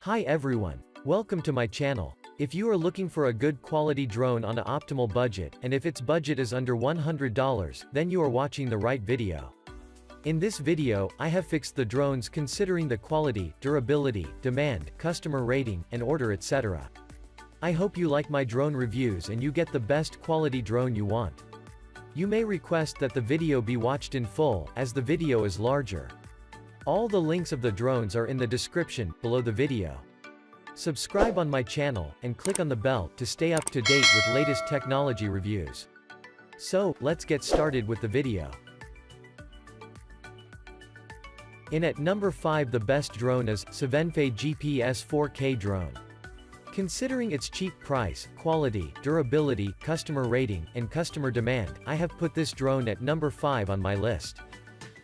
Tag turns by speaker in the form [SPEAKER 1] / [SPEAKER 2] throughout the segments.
[SPEAKER 1] Hi everyone. Welcome to my channel. If you are looking for a good quality drone on an optimal budget, and if its budget is under $100, then you are watching the right video. In this video, I have fixed the drones considering the quality, durability, demand, customer rating, and order etc. I hope you like my drone reviews and you get the best quality drone you want. You may request that the video be watched in full, as the video is larger. All the links of the drones are in the description, below the video. Subscribe on my channel, and click on the bell to stay up to date with latest technology reviews. So, let's get started with the video. In at number 5, the best drone is CEVENNESFE GPS 4K drone. Considering its cheap price, quality, durability, customer rating, and customer demand, I have put this drone at number 5 on my list.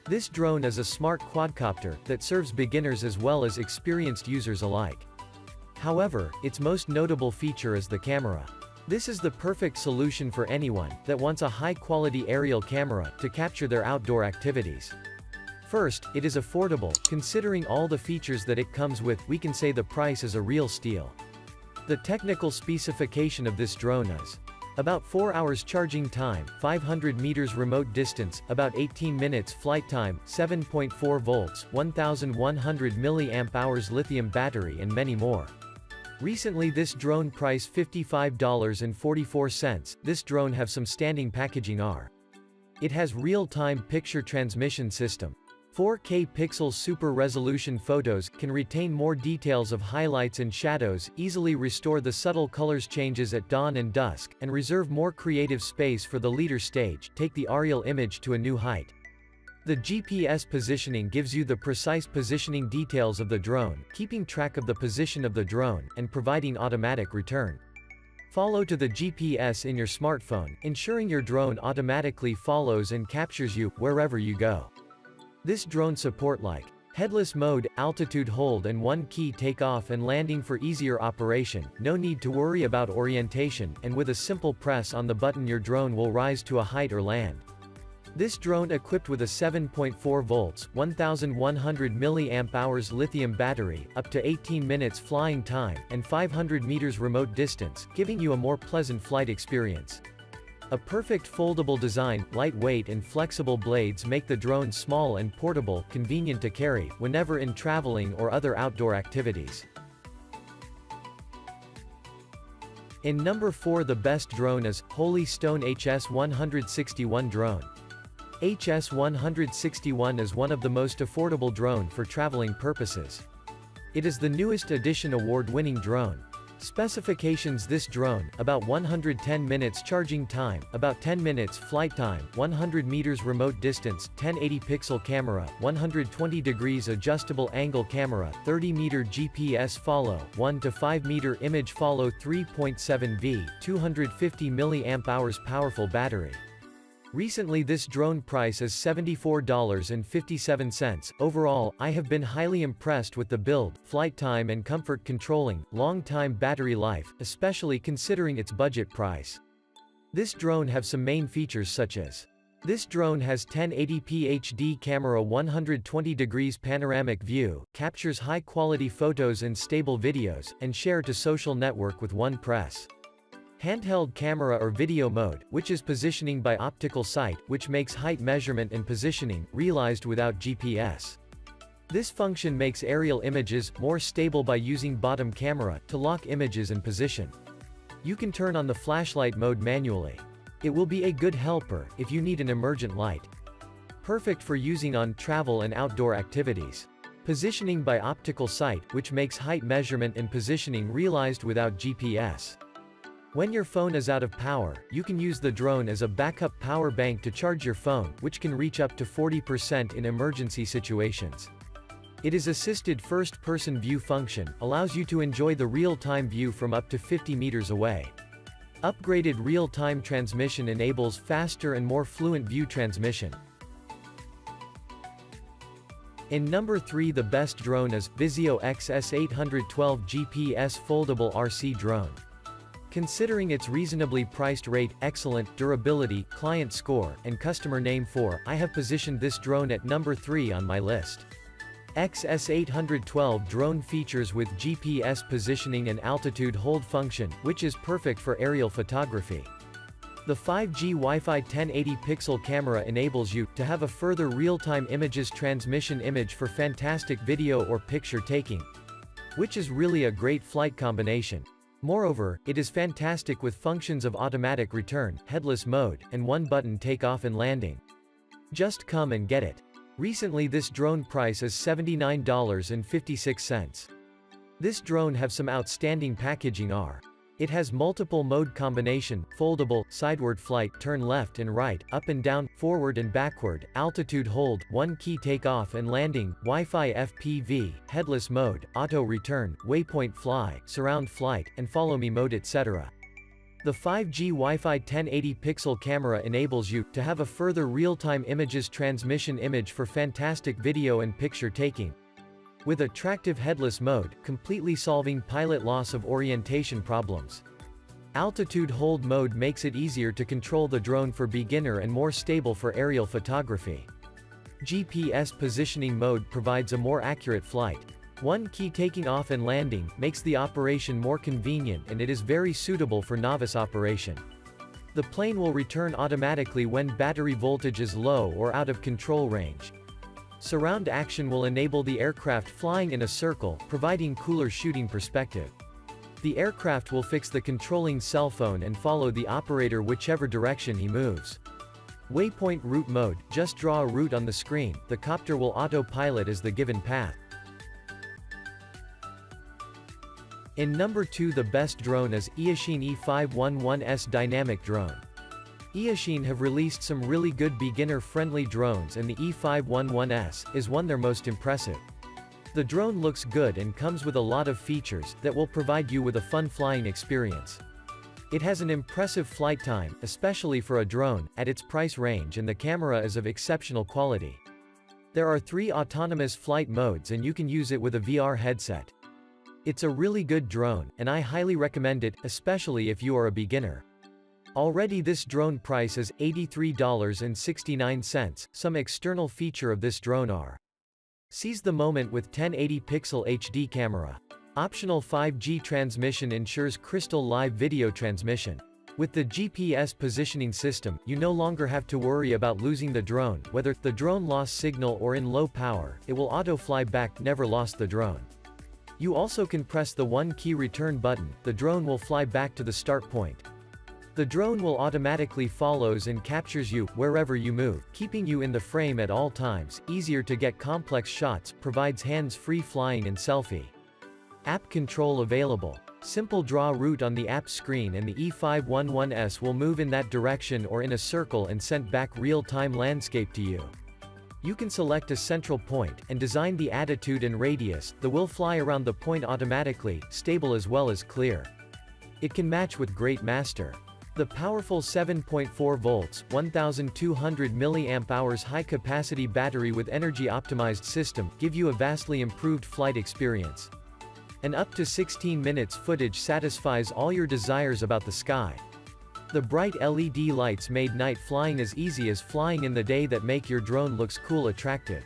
[SPEAKER 1] This drone is a smart quadcopter that serves beginners as well as experienced users alike. However, its most notable feature is the camera. This is the perfect solution for anyone that wants a high-quality aerial camera to capture their outdoor activities. First, it is affordable. Considering all the features that it comes with, we can say the price is a real steal. The technical specification of this drone is about 4 hours charging time, 500 meters remote distance, about 18 minutes flight time, 7.4 volts, 1100 mAh lithium battery and many more. Recently this drone priced $55.44. This drone have some standing packaging are. It has real-time picture transmission system. 4K pixels super resolution photos, can retain more details of highlights and shadows, easily restore the subtle colors changes at dawn and dusk, and reserve more creative space for the leader stage, take the aerial image to a new height. The GPS positioning gives you the precise positioning details of the drone, keeping track of the position of the drone, and providing automatic return. Follow to the GPS in your smartphone, ensuring your drone automatically follows and captures you, wherever you go. This drone support like headless mode, altitude hold and one key takeoff and landing for easier operation, no need to worry about orientation, and with a simple press on the button your drone will rise to a height or land. This drone equipped with a 7.4 volts, 1100 mAh lithium battery, up to 18 minutes flying time, and 500 meters remote distance, giving you a more pleasant flight experience. A perfect foldable design, lightweight and flexible blades make the drone small and portable, convenient to carry, whenever in traveling or other outdoor activities. In number 4, the best drone is Holy Stone HS-161 drone. HS-161 is one of the most affordable drone for traveling purposes. It is the newest edition award-winning drone. Specifications: this drone, about 110 minutes charging time, about 10 minutes flight time, 100 meters remote distance, 1080 pixel camera, 120 degrees adjustable angle camera, 30 meter GPS follow, 1 to 5 meter image follow, 3.7 V, 250 mAh powerful battery. Recently this drone price is $74.57. Overall, I have been highly impressed with the build, flight time and comfort controlling, long-time battery life, especially considering its budget price. This drone have some main features such as: this drone has 1080p HD camera, 120 degrees panoramic view, captures high-quality photos and stable videos, and share to social network with one press. Handheld camera or video mode, which is positioning by optical sight, which makes height measurement and positioning, realized without GPS. This function makes aerial images more stable by using bottom camera to lock images in position. You can turn on the flashlight mode manually. It will be a good helper if you need an emergent light. Perfect for using on travel and outdoor activities. Positioning by optical sight, which makes height measurement and positioning realized without GPS. When your phone is out of power, you can use the drone as a backup power bank to charge your phone, which can reach up to 40% in emergency situations. It is assisted first-person view function, allows you to enjoy the real-time view from up to 50 meters away. Upgraded real-time transmission enables faster and more fluent view transmission. In number 3, the best drone is VISUO XS812 GPS foldable RC drone. Considering its reasonably priced rate, excellent durability, client score, and customer name for, I have positioned this drone at number 3 on my list. XS812 drone features with GPS positioning and altitude hold function, which is perfect for aerial photography. The 5G Wi-Fi 1080-pixel camera enables you to have a further real-time images transmission image for fantastic video or picture taking, which is really a great flight combination. Moreover, it is fantastic with functions of automatic return, headless mode, and one-button takeoff and landing. Just come and get it. Recently this drone price is $79.56. This drone have some outstanding packaging are. It has multiple mode combination, foldable, sideward flight, turn left and right, up and down, forward and backward, altitude hold, one key takeoff and landing, Wi-Fi FPV, headless mode, auto return, waypoint fly, surround flight, and follow me mode etc. The 5G Wi-Fi 1080-pixel camera enables you to have a further real-time images transmission image for fantastic video and picture taking, with attractive headless mode, completely solving pilot loss of orientation problems. Altitude hold mode makes it easier to control the drone for beginner and more stable for aerial photography. GPS positioning mode provides a more accurate flight. One key taking off and landing makes the operation more convenient, and it is very suitable for novice operation. The plane will return automatically when battery voltage is low or out of control range. Surround action will enable the aircraft flying in a circle, providing cooler shooting perspective. The aircraft will fix the controlling cell phone and follow the operator whichever direction he moves. Waypoint route mode, just draw a route on the screen, the copter will autopilot as the given path. In number 2, the best drone is Eachine E511S Dynamic Drone. Eachine have released some really good beginner-friendly drones, and the E511S is one their most impressive. The drone looks good and comes with a lot of features that will provide you with a fun flying experience. It has an impressive flight time, especially for a drone, at its price range, and the camera is of exceptional quality. There are 3 autonomous flight modes and you can use it with a VR headset. It's a really good drone, and I highly recommend it, especially if you are a beginner. Already this drone price is $83.69. Some external feature of this drone are: seize the moment with 1080 pixel HD camera. Optional 5G transmission ensures crystal live video transmission. With the GPS positioning system, you no longer have to worry about losing the drone, whether the drone lost signal or in low power, it will auto fly back, never lost the drone. You also can press the one key return button, the drone will fly back to the start point. The drone will automatically follows and captures you, wherever you move, keeping you in the frame at all times, easier to get complex shots, provides hands-free flying and selfie. App control available. Simple draw route on the app screen and the E511S will move in that direction or in a circle and send back real-time landscape to you. You can select a central point, and design the attitude and radius, the will fly around the point automatically, stable as well as clear. It can match with great master. The powerful 7.4 volts, 1200 mAh high-capacity battery with energy-optimized system give you a vastly improved flight experience. And up to 16 minutes footage satisfies all your desires about the sky. The bright LED lights made night flying as easy as flying in the day that make your drone looks cool attractive.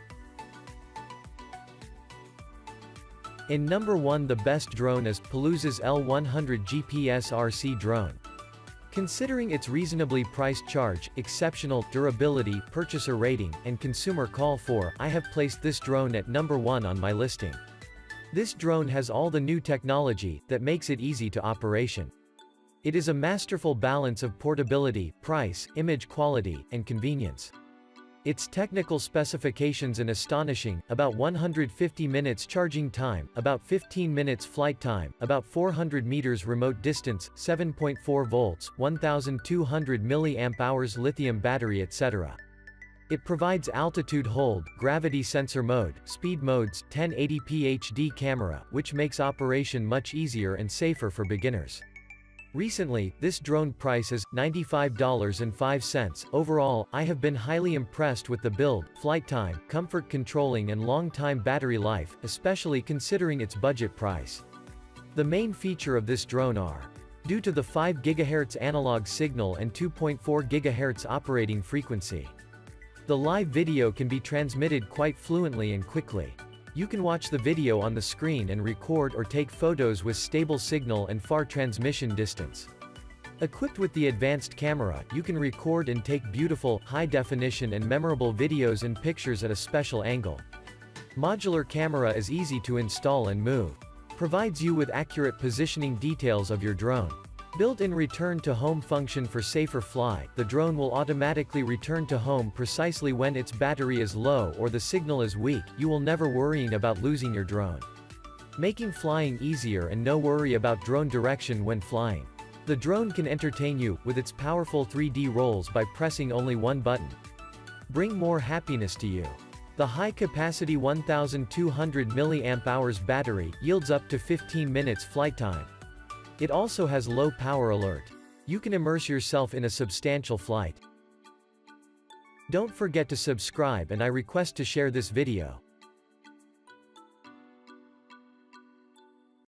[SPEAKER 1] In number 1, the best drone is Pelusa's L100 GPS RC drone. Considering its reasonably priced charge, exceptional durability, purchaser rating, and consumer call for, I have placed this drone at number 1 on my listing. This drone has all the new technology that makes it easy to operation. It is a masterful balance of portability, price, image quality, and convenience. Its technical specifications are astonishing: about 150 minutes charging time, about 15 minutes flight time, about 400 meters remote distance, 7.4 volts, 1200 mAh lithium battery etc. It provides altitude hold, gravity sensor mode, speed modes, 1080p HD camera, which makes operation much easier and safer for beginners. Recently, this drone price is $95.05. Overall, I have been highly impressed with the build, flight time, comfort controlling and long-time battery life, especially considering its budget price. The main feature of this drone are: due to the 5 GHz analog signal and 2.4 GHz operating frequency, the live video can be transmitted quite fluently and quickly. You can watch the video on the screen and record or take photos with stable signal and far transmission distance. Equipped with the advanced camera, you can record and take beautiful, high-definition and memorable videos and pictures at a special angle. Modular camera is easy to install and move. Provides you with accurate positioning details of your drone. Built-in return-to-home function for safer fly, the drone will automatically return to home precisely when its battery is low or the signal is weak. You will never worrying about losing your drone. Making flying easier and no worry about drone direction when flying. The drone can entertain you, with its powerful 3D rolls by pressing only one button. Bring more happiness to you. The high-capacity 1200 mAh battery yields up to 15 minutes flight time. It also has low power alert. You can immerse yourself in a substantial flight. Don't forget to subscribe and I request to share this video.